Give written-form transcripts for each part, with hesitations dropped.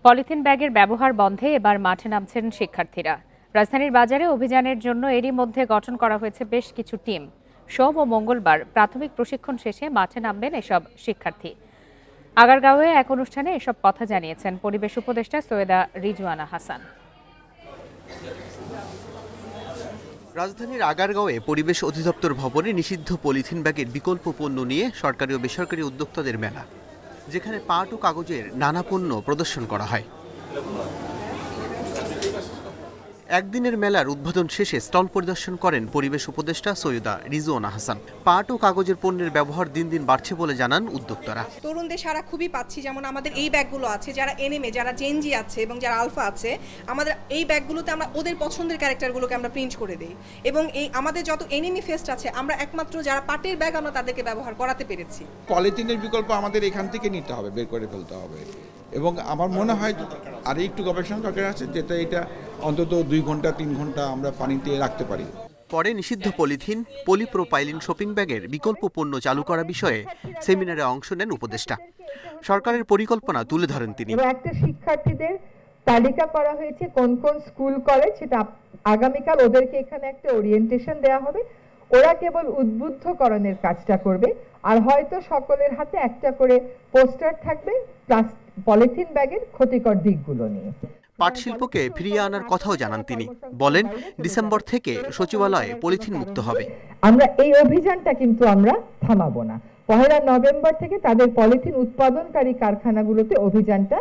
Polythene ব্যাগের ব্যবহার বন্ধে এবার মাঠে নামছেন শিক্ষার্থীরা। রাজধানীর বাজারে অভিযানের জন্য এরই মধ্যে গঠন করা হয়েছে বেশ কিছু টিম। সোম ও মঙ্গলবার প্রাথমিক প্রশিক্ষণ শেষে মাঠে নামবেন এসব শিক্ষার্থী। আগারগাঁওয়ে এক অনুষ্ঠানে এসব কথা জানিয়েছেন পরিবেশ উপদেষ্টা সৈয়দা রিজওয়ানা হাসান। রাজধানীর আগারগাঁওয়ে পরিবেশ অধিদপ্তর ভবনে নিষিদ্ধ পলিথিন ব্যাগের বিকল্প পণ্য নিয়ে সরকারি ও বেসরকারি উদ্যোক্তাদের মেলা, যেখানে পাট ও কাগজের নানা পণ্য প্রদর্শন করা হয়। একদিনের মেলার উদ্বোধন শেষে স্টল পরিদর্শন করেন পরিবেশ উপদেষ্টা সৈয়দা রিজওয়ানা হাসান। পাট ও কাগজের পণ্যের ব্যবহার দিন দিন বাড়ছে বলে জানান উদ্যোক্তারা। তরুণদের সারা খুবই পাচ্ছি, যেমন আমাদের এই ব্যাগগুলো আছে, যারা এনএমএ, যারা জেনজি আছে এবং যারা আলফা আছে, আমাদের এই ব্যাগগুলোতে আমরা ওদের পছন্দের ক্যারেক্টারগুলোকে আমরা প্রিন্ট করে দিই। এবং এই আমাদের যত এনএমই ফেস্ট আছে, আমরা একমাত্র যারা পাটের ব্যাগ আমরা তাদেরকে ব্যবহার করাতে পেরেছি। পলিথিনের বিকল্প আমাদের এখান থেকে নিতে হবে, বের করে ফেলতে হবে। এবং আমার মনে হয় আর একটু গবেষণা দরকার আছে, যেটা এটা অন্তত 2 ঘন্টা 3 ঘন্টা আমরা পানিতে রাখতে পারি। পরে নিষিদ্ধ পলিথিন, পলিপ্রোপাইলিন শপিং ব্যাগের বিকল্প পণ্য চালু করা বিষয়ে সেমিনারে অংশ নেন উপদেষ্টা। সরকারের পরিকল্পনা তুলে ধরেন তিনি। একটা শিক্ষার্থীদের তালিকা করা হয়েছে কোন কোন স্কুল কলেজ, সেটা আগামীকাল ওদেরকে এখানে একটা ওরিয়েন্টেশন দেওয়া হবে। ওরা কেবল উদ্বুদ্ধকরণের কাজটা করবে, আর হয়তো সকলের হাতে একটা করে পোস্টার থাকবে পলিথিন ব্যাগের ক্ষতিকর দিকগুলো নিয়ে। পাট শিল্পকে ফিরিয়ে আনার কথাও জানান তিনি। বলেন, ডিসেম্বর থেকে সচিবালয়ে পলিথিন মুক্ত হবে। আমরা এই অভিযানটা কিন্তু আমরা থামাবো না। 1 নভেম্বর থেকে তাদের পলিথিন উৎপাদনকারী কারখানাগুলোতে অভিযানটা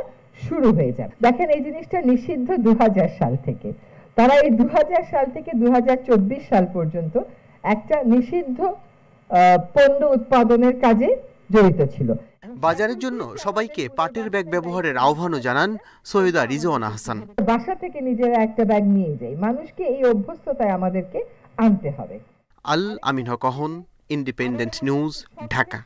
শুরু হয়ে যাবে। দেখেন, এই জিনিসটা নিষিদ্ধ 2000 সাল থেকে। তারা এই 2000 সাল থেকে 2024 সাল পর্যন্ত একটা নিষিদ্ধ পণ্য উৎপাদনের কাজে জড়িত ছিল। বাজারের জন্য সবাইকে পাটের ব্যাগ ব্যবহারের আহ্বানও জানান সৈয়দা রিজওয়ানা হাসান। বাসা থেকে নিজেরা একটা ব্যাগ নিয়ে যাই, মানুষকে এই অভ্যস্ততায় আমাদেরকে আনতে হবে। আল আমিন হক, ইন্ডিপেন্ডেন্ট নিউজ, ঢাকা।